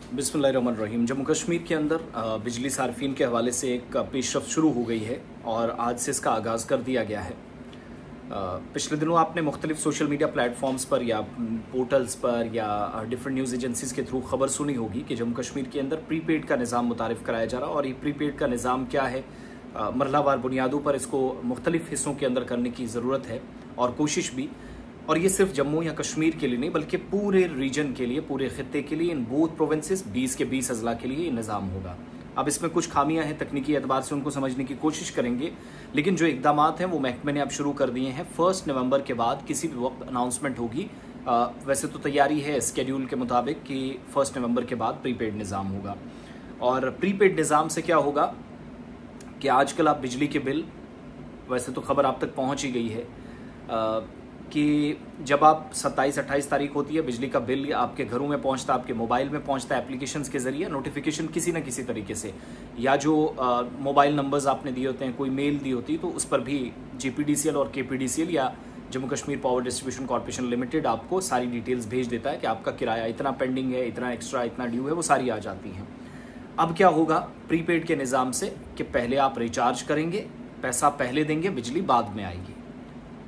बिस्मिल्लाहिर्रहमानिर्रहीम। जम्मू कश्मीर के अंदर बिजली सार्फिन के हवाले से एक पेशरफ शुरू हो गई है और आज से इसका आगाज़ कर दिया गया है। पिछले दिनों आपने मुख्तलिफ सोशल मीडिया प्लेटफॉर्म्स पर या पोर्टल्स पर या डिफरेंट न्यूज़ एजेंसीज़ के थ्रू खबर सुनी होगी कि जम्मू कश्मीर के अंदर प्रीपेड का निज़ाम मुतारिफ़ कराया जा रहा है। और ये प्रीपेड का निज़ाम क्या है, मरहलावार बुनियादों पर इसको मुख्तलिफ हिस्सों के अंदर करने की ज़रूरत है और कोशिश भी। और ये सिर्फ जम्मू या कश्मीर के लिए नहीं बल्कि पूरे रीजन के लिए, पूरे खित्ते के लिए, इन बोथ प्रोविंसेस 20 के 20 अजला के लिए ये निज़ाम होगा। अब इसमें कुछ खामियां हैं, तकनीकी एतबार से उनको समझने की कोशिश करेंगे, लेकिन जो इकदाम हैं वो महकमे ने अब शुरू कर दिए हैं। 1 नवंबर के बाद किसी भी वक्त अनाउंसमेंट होगी। वैसे तो तैयारी है स्केड्यूल के मुताबिक कि 1 नवंबर के बाद प्रीपेड निज़ाम होगा। और प्रीपेड निज़ाम से क्या होगा कि आजकल आप बिजली के बिल, वैसे तो खबर आप तक पहुंच ही गई है कि जब आप 27-28 तारीख होती है, बिजली का बिल आपके घरों में पहुंचता, आपके मोबाइल में पहुंचता है एप्लीकेशंस के जरिए, नोटिफिकेशन किसी न किसी तरीके से, या जो मोबाइल नंबर्स आपने दिए होते हैं, कोई मेल दी होती है, तो उस पर भी GPDCL और KPDCL या Jammu Kashmir power distribution corporation limited आपको सारी डिटेल्स भेज देता है कि आपका किराया इतना पेंडिंग है, इतना एक्स्ट्रा, इतना ड्यू है, वो सारी आ जाती हैं। अब क्या होगा प्रीपेड के निज़ाम से कि पहले आप रिचार्ज करेंगे, पैसा पहले देंगे, बिजली बाद में आएगी,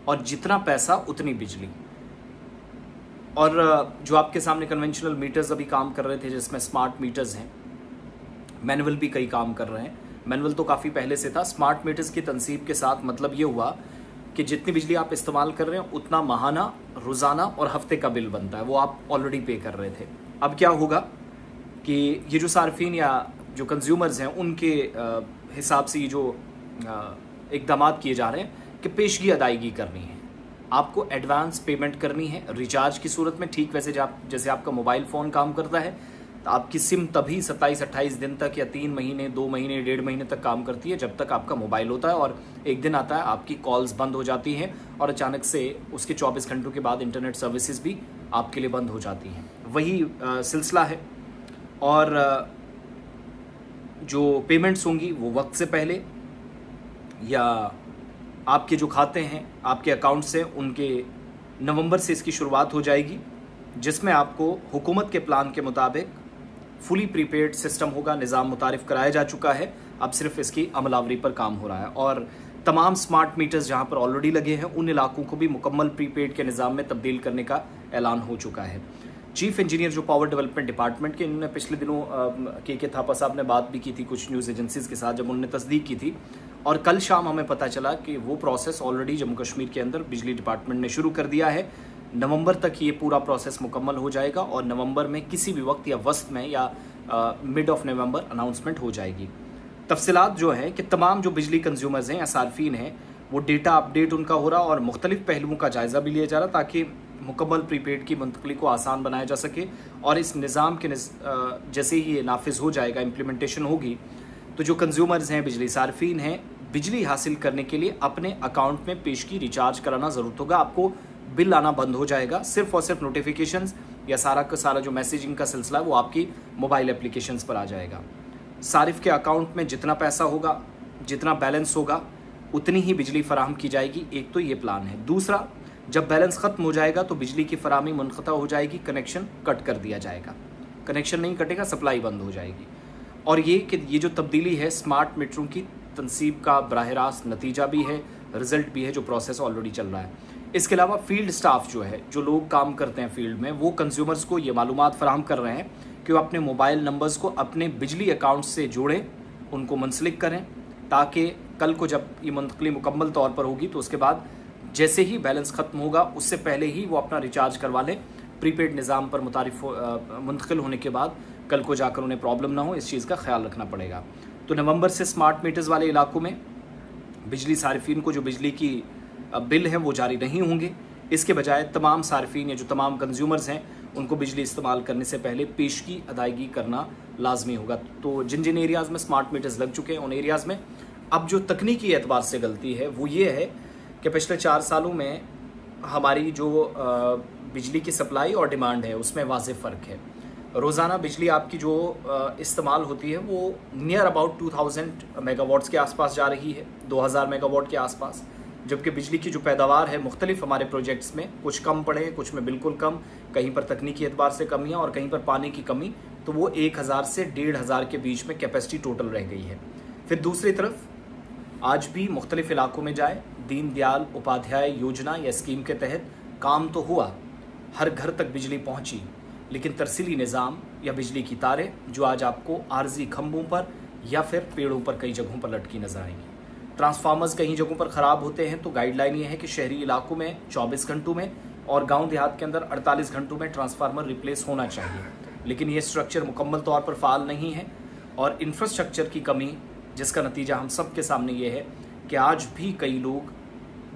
और जितना पैसा उतनी बिजली। और जो आपके सामने कन्वेंशनल मीटर्स अभी काम कर रहे थे, जिसमें स्मार्ट मीटर्स हैं, मैनुअल भी कई काम कर रहे हैं। मैनुअल तो काफ़ी पहले से था। स्मार्ट मीटर्स की तनसीब के साथ मतलब ये हुआ कि जितनी बिजली आप इस्तेमाल कर रहे हैं उतना माहाना, रोज़ाना और हफ्ते का बिल बनता है, वो आप ऑलरेडी पे कर रहे थे। अब क्या होगा कि ये जो सार्फिन या जो कंज्यूमर्स हैं उनके हिसाब से ये जो इकदाम किए जा रहे हैं कि पेशगी अदायगी करनी है, आपको एडवांस पेमेंट करनी है रिचार्ज की सूरत में। ठीक वैसे जैसे आपका मोबाइल फ़ोन काम करता है, तो आपकी सिम तभी 27-28 दिन तक या 3 महीने, 2 महीने, 1.5 महीने तक काम करती है जब तक आपका मोबाइल होता है। और एक दिन आता है आपकी कॉल्स बंद हो जाती हैं और अचानक से उसके 24 घंटों के बाद इंटरनेट सर्विसेज भी आपके लिए बंद हो जाती हैं। वही सिलसिला है। और जो पेमेंट्स होंगी वो वक्त से पहले, या आपके जो खाते हैं, आपके अकाउंट से, उनके नवंबर से इसकी शुरुआत हो जाएगी, जिसमें आपको हुकूमत के प्लान के मुताबिक फुली प्रीपेड सिस्टम होगा। निज़ाम मुतारिफ़ कराया जा चुका है, अब सिर्फ इसकी अमलावरी पर काम हो रहा है। और तमाम स्मार्ट मीटर्स जहां पर ऑलरेडी लगे हैं उन इलाकों को भी मुकम्मल प्रीपेड के निज़ाम में तब्दील करने का ऐलान हो चुका है। चीफ इंजीनियर जो पावर डेवलपमेंट डिपार्टमेंट के, इन्होंने पिछले दिनों के थापा साहब ने बात भी की थी कुछ न्यूज़ एजेंसीज के साथ, जब उन्होंने तस्दीक की थी। और कल शाम हमें पता चला कि वो प्रोसेस ऑलरेडी जम्मू कश्मीर के अंदर बिजली डिपार्टमेंट ने शुरू कर दिया है। नवंबर तक ये पूरा प्रोसेस मुकम्मल हो जाएगा और नवंबर में किसी भी वक्त या वस्त में या मिड ऑफ नवंबर अनाउंसमेंट हो जाएगी। तफसीलात जो है कि तमाम जो बिजली कंज्यूमर्स हैं या सार्फिन हैं, वो डेटा अपडेट उनका हो रहा और मुख्तलिफ पहलुओं का जायज़ा भी लिया जा रहा, ताकि मुकम्मल प्रीपेड की मुंतकली को आसान बनाया जा सके। और इस निज़ाम के जैसे ही ये नाफिज हो जाएगा, इम्प्लीमेंटेशन होगी, तो जो कंज्यूमर्स हैं, बिजली सार्फिन हैं, बिजली हासिल करने के लिए अपने अकाउंट में पेशगी रिचार्ज कराना ज़रूरत होगा। आपको बिल आना बंद हो जाएगा। सिर्फ और सिर्फ नोटिफिकेशंस या सारा का सारा जो मैसेजिंग का सिलसिला है वो आपकी मोबाइल एप्लीकेशंस पर आ जाएगा। सारिफ के अकाउंट में जितना पैसा होगा, जितना बैलेंस होगा, उतनी ही बिजली फराहम की जाएगी। एक तो ये प्लान है। दूसरा, जब बैलेंस ख़त्म हो जाएगा तो बिजली की फराहमी मुनक़ता हो जाएगी, कनेक्शन कट कर दिया जाएगा। कनेक्शन नहीं कटेगा, सप्लाई बंद हो जाएगी। और ये जो तब्दीली है स्मार्ट मीटरों की तनसीब का बराह रास्त नतीजा भी है, रिजल्ट भी है, जो प्रोसेस ऑलरेडी चल रहा है। इसके अलावा फील्ड स्टाफ जो है, जो लोग काम करते हैं फील्ड में, वो कंज्यूमर्स को ये मालूमात फराहम कर रहे हैं कि वो अपने मोबाइल नंबर्स को अपने बिजली अकाउंट से जोड़ें, उनको मुंसलिक करें, ताकि कल को जब ये मुंतकली मुकम्मल तौर पर होगी तो उसके बाद जैसे ही बैलेंस ख़त्म होगा उससे पहले ही वो अपना रिचार्ज करवा लें। प्रीपेड निज़ाम पर मुंतकिल होने के बाद कल को जाकर उन्हें प्रॉब्लम ना हो, इस चीज़ का ख्याल रखना पड़ेगा। तो नवंबर से स्मार्ट मीटर्स वाले इलाकों में बिजली सार्फिन को जो बिजली की बिल है वो जारी नहीं होंगे। इसके बजाय तमाम सार्फिन या जो तमाम कंज्यूमर्स हैं उनको बिजली इस्तेमाल करने से पहले पेशगी अदायगी करना लाजमी होगा। तो जिन जिन एरियाज़ में स्मार्ट मीटर्स लग चुके हैं उन एरियाज़ में अब जो तकनीकी एतबार से गलती है वो ये है कि पिछले 4 सालों में हमारी जो बिजली की सप्लाई और डिमांड है उसमें वाज़ेह फ़र्क है। रोज़ाना बिजली आपकी जो इस्तेमाल होती है वो नियर अबाउट 2000 मेगावाट्स के आसपास जा रही है, 2000 मेगावाट के आसपास, जबकि बिजली की जो पैदावार है मुख्तलिफ हमारे प्रोजेक्ट्स में कुछ कम पड़े, कुछ में बिल्कुल कम, कहीं पर तकनीकी एतबार से कमियाँ और कहीं पर पानी की कमी, तो वो 1000 से 1500 के बीच में कैपेसिटी टोटल रह गई है। फिर दूसरी तरफ आज भी मुख्तलिफ इलाकों में जाए, दीनदयाल उपाध्याय योजना या स्कीम के तहत काम तो हुआ, हर घर तक बिजली पहुंची, लेकिन तरसीली निज़ाम या बिजली की तारें जो आज आपको आर्जी खंभों पर या फिर पेड़ों पर कई जगहों पर लटकी नजर आएंगी। ट्रांसफार्मर्स कहीं जगहों पर ख़राब होते हैं तो गाइडलाइन ये है कि शहरी इलाकों में 24 घंटों में और गांव देहात के अंदर 48 घंटों में ट्रांसफार्मर रिप्लेस होना चाहिए, लेकिन ये स्ट्रक्चर मुकम्मल तौर पर फ़ाल नहीं है और इंफ्रास्ट्रक्चर की कमी, जिसका नतीजा हम सब के सामने ये है कि आज भी कई लोग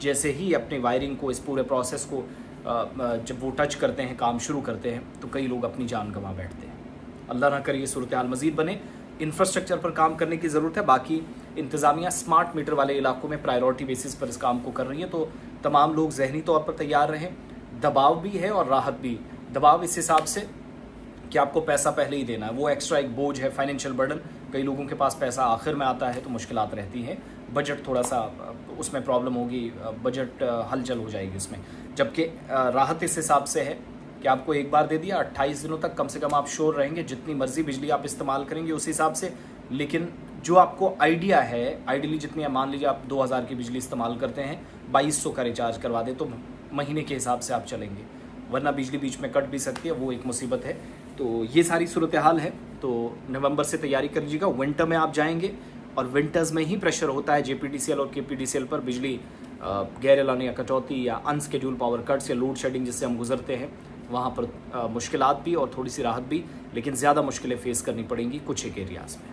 जैसे ही अपने वायरिंग को, इस पूरे प्रोसेस को जब वो टच करते हैं, काम शुरू करते हैं, तो कई लोग अपनी जान गंवा बैठते हैं। अल्लाह ना करे ये सूरत हाल मज़ीद बने। इंफ्रास्ट्रक्चर पर काम करने की ज़रूरत है। बाकी इंतज़ामिया स्मार्ट मीटर वाले इलाकों में प्रायोरिटी बेसिस पर इस काम को कर रही है, तो तमाम लोग जहनी तौर पर तैयार रहें। दबाव भी है और राहत भी। दबाव इस हिसाब से कि आपको पैसा पहले ही देना है, वो एक्स्ट्रा एक बोझ है, फाइनेंशियल बर्डन। कई लोगों के पास पैसा आखिर में आता है तो मुश्किलात रहती हैं, बजट थोड़ा सा उसमें प्रॉब्लम होगी, बजट हलचल हो जाएगी उसमें। जबकि राहत इस हिसाब से है कि आपको एक बार दे दिया, 28 दिनों तक कम से कम आप श्योर रहेंगे, जितनी मर्जी बिजली आप इस्तेमाल करेंगे उस हिसाब से। लेकिन जो आपको आइडिया है, आइडियली जितनी, मान लीजिए आप 2000 की बिजली इस्तेमाल करते हैं, 2200 का रिचार्ज करवा दे तो महीने के हिसाब से आप चलेंगे, वरना बिजली बीच में कट भी सकती है, वो एक मुसीबत है। तो ये सारी सूरत हाल है। तो नवंबर से तैयारी कर लीजिएगा। विंटर में आप जाएंगे और विंटर्स में ही प्रेशर होता है जेपीडीसीएल और केपीडीसीएल पर बिजली गैर एलानी या कटौती या अनस्केड्यूल पावर कट्स या लोड शेडिंग जिससे हम गुजरते हैं, वहाँ पर मुश्किलात भी और थोड़ी सी राहत भी, लेकिन ज़्यादा मुश्किलें फेस करनी पड़ेंगी कुछ एक एरियाज़ में।